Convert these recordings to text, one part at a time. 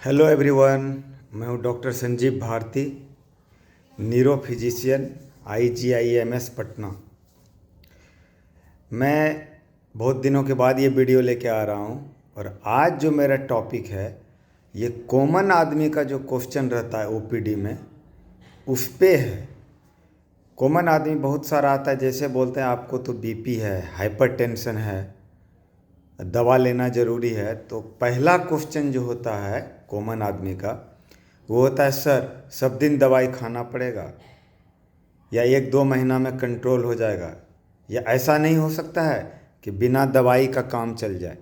Hello everyone. मैं हूं doctor Sanjeev Bharti, neuro physician, IGIMS Patna. मैं बहुत दिनों के बाद ये वीडियो लेके आ रहा हूं और आज जो मेरा टॉपिक है ये कॉमन आदमी का जो क्वेश्चन रहता है OPD में उस पे है। कॉमन आदमी बहुत सारा आता है, जैसे बोलते हैं आपको तो BP है, हाइपरटेंशन है, दवा लेना ज़रूरी है। तो पहला क्वेश्चन जो होता है कॉमन आदमी का वो होता है, सर सब दिन दवाई खाना पड़ेगा या 1-2 महीना में कंट्रोल हो जाएगा, या ऐसा नहीं हो सकता है कि बिना दवाई का काम चल जाए।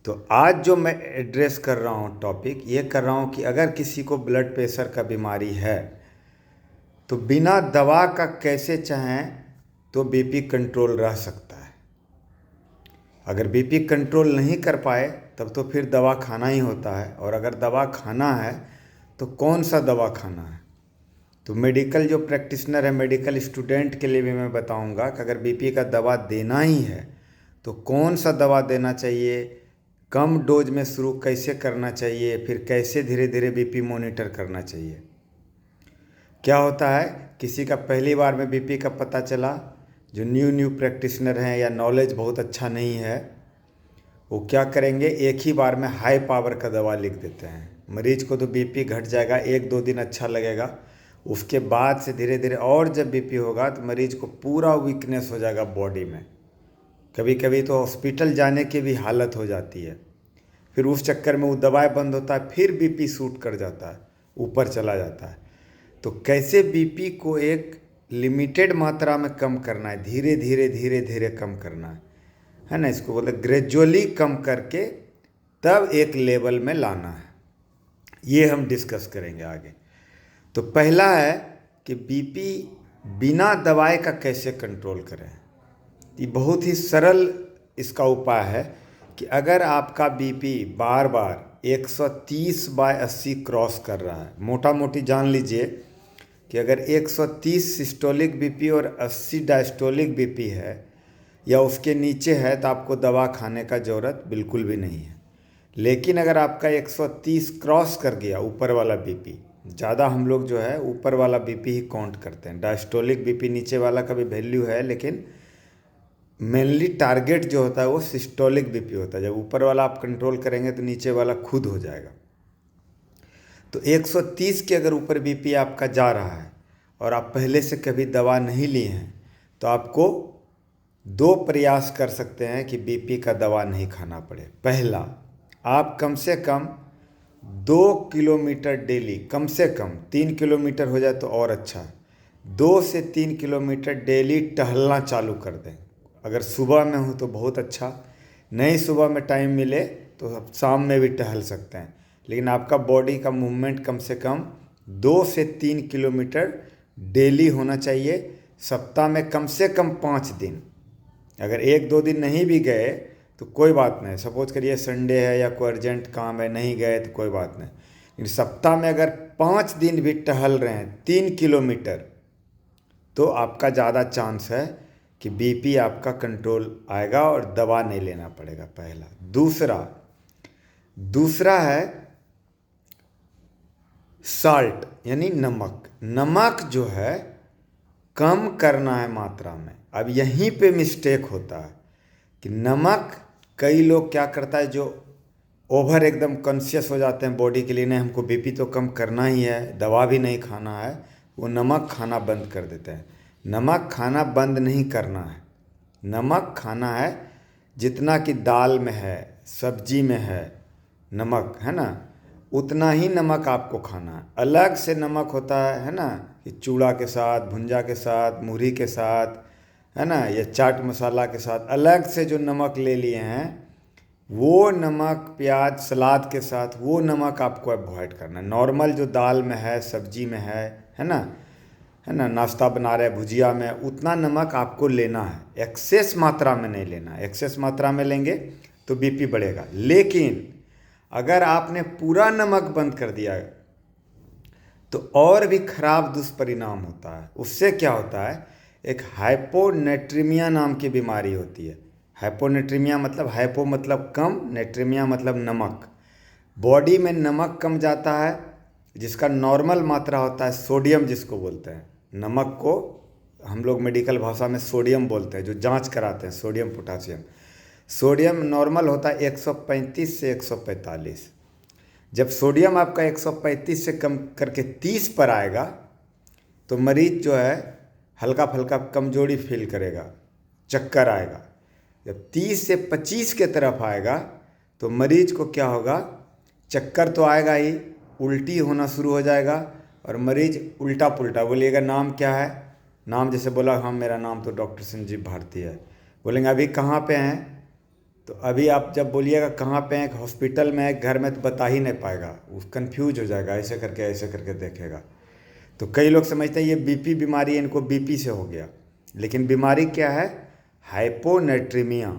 तो आज जो मैं एड्रेस कर रहा हूँ टॉपिक ये कर रहा हूँ कि अगर किसी को ब्लड प्रेशर का बीमारी है तो बिना दवा का कैसे चाहें तो BP कंट्रोल रह सकता है। अगर BP कंट्रोल नहीं कर पाए तब तो फिर दवा खाना ही होता है, और अगर दवा खाना है तो कौन सा दवा खाना है। तो मेडिकल जो प्रैक्टिशनर है, मेडिकल स्टूडेंट के लिए भी मैं बताऊंगा कि अगर BP का दवा देना ही है तो कौन सा दवा देना चाहिए, कम डोज में शुरू कैसे करना चाहिए, फिर कैसे धीरे धीरे BP मॉनिटर करना चाहिए। क्या होता है, किसी का पहली बार में BP का पता चला, जो न्यू प्रैक्टिशनर हैं या नॉलेज बहुत अच्छा नहीं है, वो क्या करेंगे, एक ही बार में हाई पावर का दवा लिख देते हैं। मरीज को तो BP घट जाएगा, 1-2 दिन अच्छा लगेगा, उसके बाद से धीरे धीरे और जब BP होगा तो मरीज को पूरा वीकनेस हो जाएगा बॉडी में। कभी कभी तो हॉस्पिटल जाने की भी हालत हो जाती है। फिर उस चक्कर में वो दवाई बंद होता है, फिर BP शूट कर जाता है, ऊपर चला जाता है। तो कैसे BP को एक लिमिटेड मात्रा में कम करना है, धीरे धीरे कम करना है ना, इसको बोलते ग्रेजुअली कम करके तब एक लेवल में लाना है। ये हम डिस्कस करेंगे आगे। तो पहला है कि BP बिना दवाई का कैसे कंट्रोल करें। ये बहुत ही सरल इसका उपाय है कि अगर आपका BP बार बार 130/80 क्रॉस कर रहा है, मोटा मोटी जान लीजिए कि अगर 130 सिस्टोलिक BP और 80 डायस्टोलिक BP है या उसके नीचे है तो आपको दवा खाने का ज़रूरत बिल्कुल भी नहीं है। लेकिन अगर आपका 130 क्रॉस कर गया ऊपर वाला BP, ज़्यादा हम लोग जो है ऊपर वाला BP ही काउंट करते हैं, डायस्टोलिक BP नीचे वाला का भी वैल्यू है, लेकिन मेनली टारगेट जो होता है वो सिस्टोलिक BP होता है। जब ऊपर वाला आप कंट्रोल करेंगे तो नीचे वाला खुद हो जाएगा। तो 130 के अगर ऊपर BP आपका जा रहा है और आप पहले से कभी दवा नहीं लिए हैं तो आपको 2 प्रयास कर सकते हैं कि BP का दवा नहीं खाना पड़े। पहला, आप कम से कम 2 किलोमीटर डेली, कम से कम 3 किलोमीटर हो जाए तो और अच्छा है, 2 से 3 किलोमीटर डेली टहलना चालू कर दें। अगर सुबह में हो तो बहुत अच्छा, नहीं सुबह में टाइम मिले तो आप शाम में भी टहल सकते हैं, लेकिन आपका बॉडी का मूवमेंट कम से कम 2 से 3 किलोमीटर डेली होना चाहिए, सप्ताह में कम से कम 5 दिन। अगर 1-2 दिन नहीं भी गए तो कोई बात नहीं, सपोज करिए संडे है या कोई अर्जेंट काम है, नहीं गए तो कोई बात नहीं, लेकिन सप्ताह में अगर 5 दिन भी टहल रहे हैं 3 किलोमीटर तो आपका ज़्यादा चांस है कि BP आपका कंट्रोल आएगा और दवा नहीं लेना पड़ेगा। पहला। दूसरा है साल्ट यानी नमक जो है कम करना है मात्रा में। अब यहीं पे मिस्टेक होता है कि नमक, कई लोग क्या करता है, जो ओवर एकदम कॉन्शियस हो जाते हैं बॉडी के लिए, नहीं हमको BP तो कम करना ही है, दवा भी नहीं खाना है, वो नमक खाना बंद कर देते हैं। नमक खाना बंद नहीं करना है, नमक खाना है जितना कि दाल में है, सब्जी में है नमक, है ना, उतना ही नमक आपको खाना है। अलग से नमक होता है ना, कि चूड़ा के साथ, भुंजा के साथ, मूढ़ी के साथ, है ना, या चाट मसाला के साथ अलग से जो नमक ले लिए हैं, वो नमक प्याज सलाद के साथ वो नमक आपको अवॉइड करना है। नॉर्मल जो दाल में है, सब्जी में है ना, नाश्ता बना रहे भुजिया में, उतना नमक आपको लेना है, एक्सेस मात्रा में नहीं लेना है। एक्सेस मात्रा में लेंगे तो BP बढ़ेगा। लेकिन अगर आपने पूरा नमक बंद कर दिया तो और भी खराब दुष्परिणाम होता है। उससे क्या होता है, एक हाइपोनेट्रीमिया नाम की बीमारी होती है। हाइपोनेट्रीमिया मतलब, हाइपो मतलब कम, नेट्रीमिया मतलब नमक। बॉडी में नमक कम जाता है, जिसका नॉर्मल मात्रा होता है सोडियम जिसको बोलते हैं। नमक को हम लोग मेडिकल भाषा में सोडियम बोलते हैं, जो जांच कराते हैं सोडियम पोटासियम। सोडियम नॉर्मल होता है 135 से 145। जब सोडियम आपका 135 से कम करके 30 पर आएगा तो मरीज जो है हल्का फुल्का कमजोरी फील करेगा, चक्कर आएगा। जब 30 से 25 के तरफ आएगा तो मरीज को क्या होगा, चक्कर तो आएगा ही, उल्टी होना शुरू हो जाएगा और मरीज उल्टा पुल्टा बोलिएगा नाम क्या है, नाम जैसे बोला हाँ मेरा नाम तो डॉक्टर संजीव भारती है, बोलेंगे अभी कहाँ पे हैं, तो अभी आप जब बोलिएगा कहाँ पे हैं, हॉस्पिटल में है घर में, तो बता ही नहीं पाएगा, वो कन्फ्यूज हो जाएगा, ऐसे करके देखेगा। तो कई लोग समझते हैं ये बीपी बीमारी है, इनको बीपी से हो गया, लेकिन बीमारी क्या है, हाइपोनेट्रीमिया,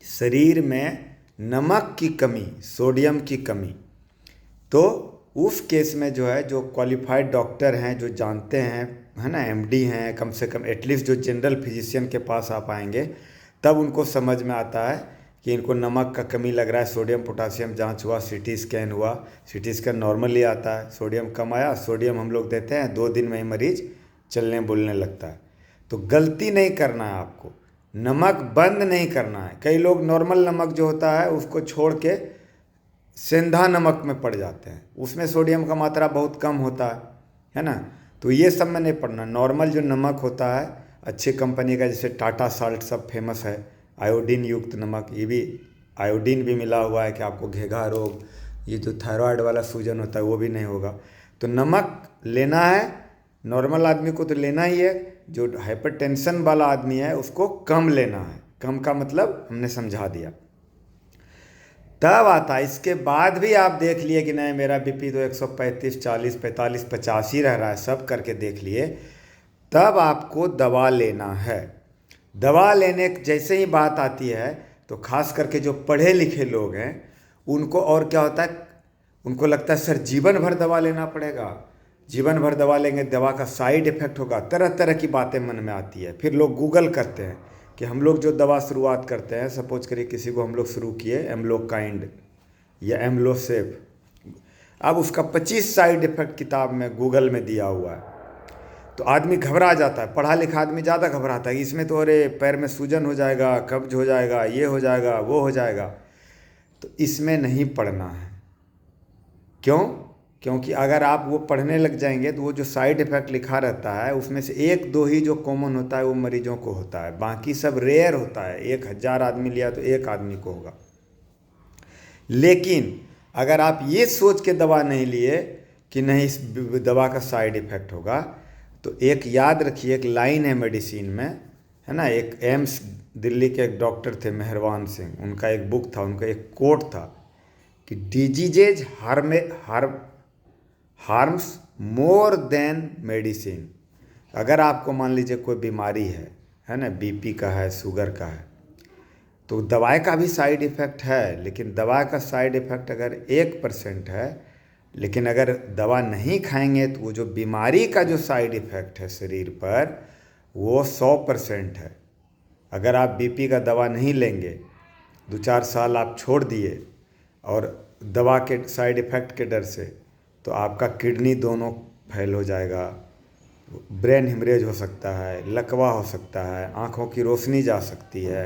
शरीर में नमक की कमी, सोडियम की कमी। तो उस केस में जो है, जो क्वालिफाइड डॉक्टर हैं, जो जानते हैं, है ना, एमडी हैं, कम से कम एटलीस्ट जो जनरल फिजिशियन के पास आप आएंगे तब उनको समझ में आता है कि इनको नमक का कमी लग रहा है। सोडियम पोटासियम जांच हुआ, सीटी स्कैन हुआ, सीटी स्कैन नॉर्मली आता है, सोडियम कम आया, सोडियम हम लोग देते हैं, 2 दिन में ही मरीज चलने बोलने लगता है। तो गलती नहीं करना है आपको, नमक बंद नहीं करना है। कई लोग नॉर्मल नमक जो होता है उसको छोड़ के सेंधा नमक में पड़ जाते हैं, उसमें सोडियम का मात्रा बहुत कम होता है ना। तो ये सब में नहीं पड़ना। नॉर्मल जो नमक होता है अच्छी कंपनी का, जैसे टाटा साल्ट सब फेमस है, आयोडीन युक्त नमक, ये भी आयोडीन भी मिला हुआ है कि आपको घेघा रोग, ये जो थायराइड वाला सूजन होता है वो भी नहीं होगा। तो नमक लेना है, नॉर्मल आदमी को तो लेना ही है, जो हाइपरटेंशन वाला आदमी है उसको कम लेना है। कम का मतलब हमने समझा दिया। तब आता है, इसके बाद भी आप देख लिए कि नहीं मेरा बीपी तो 135, 40, 45, 50 ही रह रहा है, सब करके देख लिए, तब आपको दवा लेना है। दवा लेने जैसे ही बात आती है तो खास करके जो पढ़े लिखे लोग हैं उनको और क्या होता है, उनको लगता है सर जीवन भर दवा लेना पड़ेगा, जीवन भर दवा लेंगे, दवा का साइड इफ़ेक्ट होगा, तरह तरह की बातें मन में आती है। फिर लोग गूगल करते हैं कि हम लोग जो दवा शुरुआत करते हैं, सपोज करिए किसी को हम लोग शुरू किए एम्लोकाइंड या एम्लोसेफ, अब उसका 25 साइड इफ़ेक्ट किताब में गूगल में दिया हुआ है, तो आदमी घबरा जाता है। पढ़ा लिखा आदमी ज़्यादा घबराता है, इसमें तो अरे पैर में सूजन हो जाएगा, कब्ज हो जाएगा, ये हो जाएगा, वो हो जाएगा। तो इसमें नहीं पढ़ना है। क्यों? क्योंकि अगर आप वो पढ़ने लग जाएंगे तो वो जो साइड इफ़ेक्ट लिखा रहता है उसमें से 1-2 ही जो कॉमन होता है वो मरीजों को होता है, बाकी सब रेयर होता है। 1000 आदमी लिया तो 1 आदमी को होगा। लेकिन अगर आप ये सोच के दवा नहीं लिए कि नहीं इस दवा का साइड इफ़ेक्ट होगा, तो एक याद रखिए, एक लाइन है मेडिसिन में, है ना, एक एम्स दिल्ली के एक डॉक्टर थे मेहरबान सिंह, उनका एक बुक था, उनका एक कोट था कि diseases harms more than medicine. अगर आपको मान लीजिए कोई बीमारी है ना, बीपी का है, शुगर का है, तो दवाई का भी साइड इफ़ेक्ट है, लेकिन दवा का साइड इफ़ेक्ट अगर 1% है, लेकिन अगर दवा नहीं खाएंगे तो वो जो बीमारी का जो साइड इफ़ेक्ट है शरीर पर वो 100% है। अगर आप बीपी का दवा नहीं लेंगे, 2-4 साल आप छोड़ दिए और दवा के साइड इफ़ेक्ट के डर से, तो आपका किडनी दोनों फेल हो जाएगा, ब्रेन हिमरेज हो सकता है, लकवा हो सकता है, आँखों की रोशनी जा सकती है।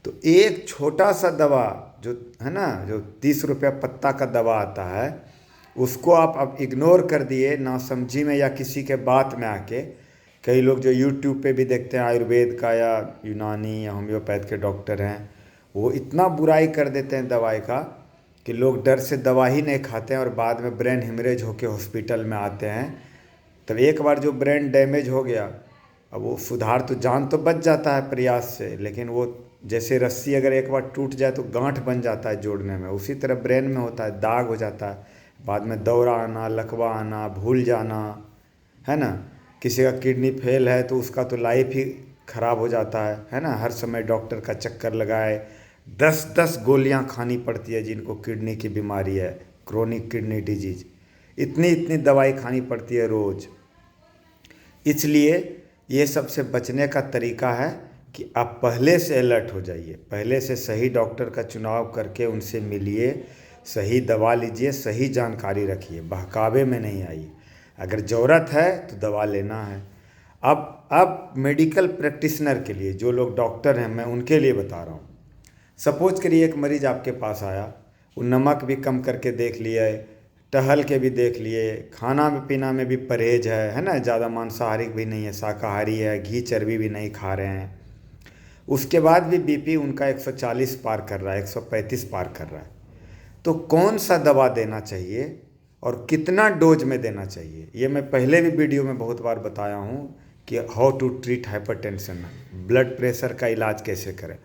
तो एक छोटा सा दवा जो है ना, जो 30 रुपया पत्ता का दवा आता है, उसको आप अब इग्नोर कर दिए नासमझी में या किसी के बात में आके। कई लोग जो यूट्यूब पे भी देखते हैं आयुर्वेद का या यूनानी या होम्योपैथ के डॉक्टर हैं, वो इतना बुराई कर देते हैं दवाई का कि लोग डर से दवा ही नहीं खाते हैं और बाद में ब्रेन हिमरेज होकर हॉस्पिटल में आते हैं। तब एक बार जो ब्रेन डैमेज हो गया, अब वो सुधार तो, जान तो बच जाता है प्रयास से, लेकिन वो जैसे रस्सी अगर एक बार टूट जाए तो गांठ बन जाता है जोड़ने में, उसी तरह ब्रेन में होता है, दाग हो जाता है, बाद में दौरा आना, लकवा आना, भूल जाना, है ना। किसी का किडनी फेल है तो उसका तो लाइफ ही ख़राब हो जाता है ना। हर समय डॉक्टर का चक्कर लगाए, 10-10 गोलियां खानी पड़ती है जिनको किडनी की बीमारी है, क्रोनिक किडनी डिजीज, इतनी दवाई खानी पड़ती है रोज़। इसलिए ये सबसे बचने का तरीका है कि आप पहले से अलर्ट हो जाइए, पहले से सही डॉक्टर का चुनाव करके उनसे मिलिए, सही दवा लीजिए, सही जानकारी रखिए, बहकावे में नहीं आइए। अगर ज़रूरत है तो दवा लेना है। अब मेडिकल प्रैक्टिशनर के लिए, जो लोग डॉक्टर हैं, मैं उनके लिए बता रहा हूँ। सपोज करिए एक मरीज़ आपके पास आया, वो नमक भी कम करके देख लिए, टहल के भी देख लिए, खाना पीना में भी परहेज है ना, ज़्यादा मांसाहारी भी नहीं है, शाकाहारी है, घी चर्बी भी नहीं खा रहे हैं। उसके बाद भी बीपी उनका 140 पार कर रहा है, 135 पार कर रहा है। तो कौन सा दवा देना चाहिए और कितना डोज में देना चाहिए, ये मैं पहले भी वीडियो में बहुत बार बताया हूँ कि how to treat hypertension, blood pressure का इलाज कैसे करें।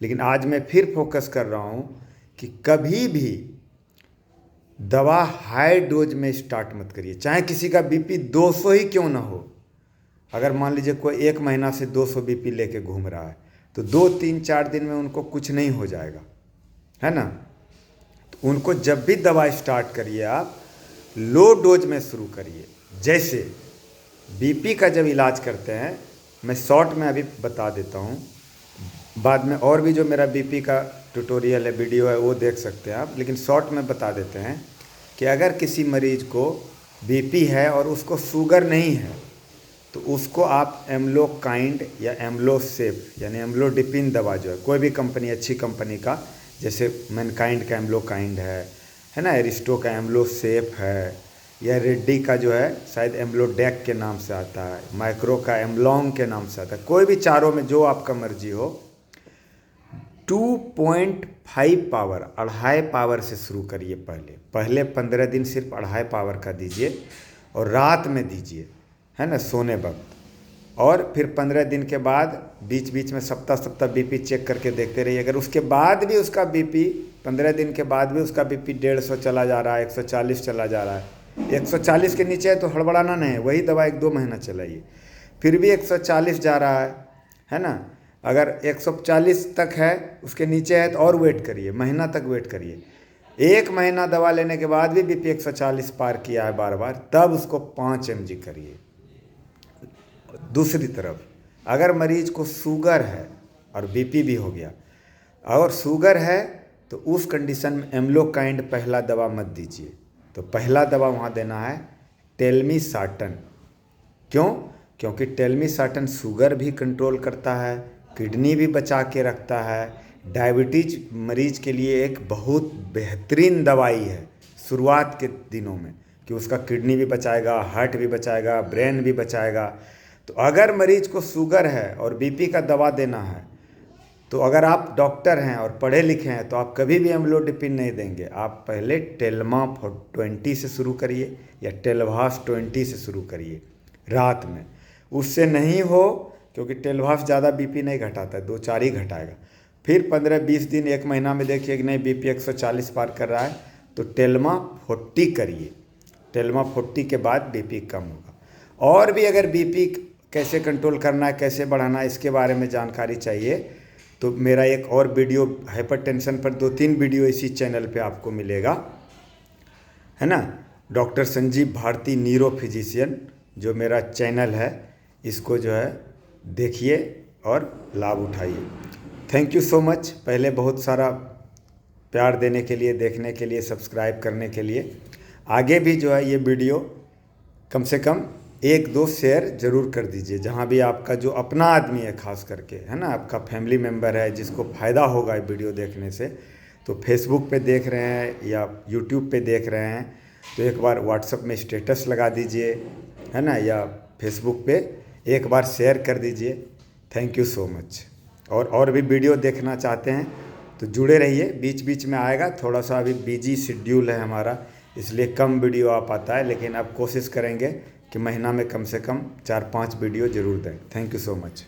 लेकिन आज मैं फिर फोकस कर रहा हूँ कि कभी भी दवा हाई डोज में स्टार्ट मत करिए, चाहे किसी का बीपी 200 ही क्यों ना हो। अगर मान लीजिए कोई 1 महीना से 200 बीपी लेके घूम रहा है, तो 2-3-4 दिन में उनको कुछ नहीं हो जाएगा, है ना। तो उनको जब भी दवा स्टार्ट करिए, आप लो डोज में शुरू करिए। जैसे बीपी का जब इलाज करते हैं, मैं शॉर्ट में अभी बता देता हूँ, बाद में और भी जो मेरा बीपी का ट्यूटोरियल है, वीडियो है, वो देख सकते हैं आप, लेकिन शॉर्ट में बता देते हैं कि अगर किसी मरीज़ को बीपी है और उसको शुगर नहीं है, तो उसको आप एम्लोकाइंड या एम्लोसेफ यानी एम्लोडिपिन दवा, जो है कोई भी कंपनी, अच्छी कंपनी का, जैसे मैनकाइंड का एम्लोकाइंड है ना, एरिस्टो का एम्लोसेफ है, या रेड्डी का जो है शायद एम्लोडेक के नाम से आता है, माइक्रो का एम्लॉन्ग के नाम से आता है, कोई भी चारों में जो आपका मर्जी हो, 2.5 पावर, 2.5 पावर से शुरू करिए। पहले 15 दिन सिर्फ 2.5 पावर का दीजिए और रात में दीजिए, है ना, सोने वक्त। और फिर 15 दिन के बाद बीच बीच में सप्ताह बीपी चेक करके देखते रहिए। अगर उसके बाद भी उसका बीपी 15 दिन के बाद भी उसका बीपी 150 चला जा रहा है, 140 चला जा रहा है, 140 के नीचे है तो हड़बड़ाना नहीं है, वही दवा 1-2 महीना चलाइए। फिर भी 140 जा रहा है ना, अगर 140 तक है, उसके नीचे है तो और वेट करिए, महीना तक वेट करिए। 1 महीना दवा लेने के बाद भी बीपी 140 पार किया है बार बार, तब उसको 5 mg करिए। दूसरी तरफ अगर मरीज को शुगर है और बीपी भी हो गया, और शुगर है तो उस कंडीशन में एम्लोकाइंड पहला दवा मत दीजिए। तो पहला दवा वहाँ देना है टेल्मिसार्टन। क्यों? क्योंकि टेल्मिसार्टन शुगर भी कंट्रोल करता है, किडनी भी बचा के रखता है, डायबिटीज मरीज के लिए एक बहुत बेहतरीन दवाई है शुरुआत के दिनों में, कि उसका किडनी भी बचाएगा, हार्ट भी बचाएगा, ब्रेन भी बचाएगा। तो अगर मरीज को शुगर है और बीपी का दवा देना है, तो अगर आप डॉक्टर हैं और पढ़े लिखे हैं, तो आप कभी भी एम्लोडिपिन नहीं देंगे। आप पहले टेल्मा 20 से शुरू करिए या टेल्वास 20 से शुरू करिए रात में। उससे नहीं हो, क्योंकि टेल्वास ज़्यादा बीपी नहीं घटाता है, 2-4 ही घटाएगा। फिर 15-20 दिन 1 महीना में देखिए कि नहीं बीपी 140 पार कर रहा है, तो टेल्मा 40 करिए। टेल्मा 40 के बाद बीपी कम होगा। और भी अगर बीपी कैसे कंट्रोल करना है, कैसे बढ़ाना है, इसके बारे में जानकारी चाहिए तो मेरा एक और वीडियो हाइपरटेंशन पर 2-3 वीडियो इसी चैनल पे आपको मिलेगा, है ना। Doctor Sanjeev Bharti neuro physician जो मेरा चैनल है, इसको जो है देखिए और लाभ उठाइए। थैंक यू सो मच, पहले बहुत सारा प्यार देने के लिए, देखने के लिए, सब्सक्राइब करने के लिए। आगे भी जो है ये वीडियो कम से कम 1-2 शेयर ज़रूर कर दीजिए, जहाँ भी आपका जो अपना आदमी है, खास करके, है ना, आपका फैमिली मेम्बर है जिसको फ़ायदा होगा ये वीडियो देखने से। तो फेसबुक पे देख रहे हैं या यूट्यूब पे देख रहे हैं, तो एक बार व्हाट्सएप में स्टेटस लगा दीजिए, है ना, या फेसबुक पे एक बार शेयर कर दीजिए। Thank you so much. और भी वीडियो देखना चाहते हैं तो जुड़े रहिए, बीच बीच में आएगा। थोड़ा सा अभी बिजी शेड्यूल है हमारा, इसलिए कम वीडियो आ पाता है, लेकिन अब कोशिश करेंगे कि महीना में कम से कम 4-5 वीडियो ज़रूर दें। Thank you so much.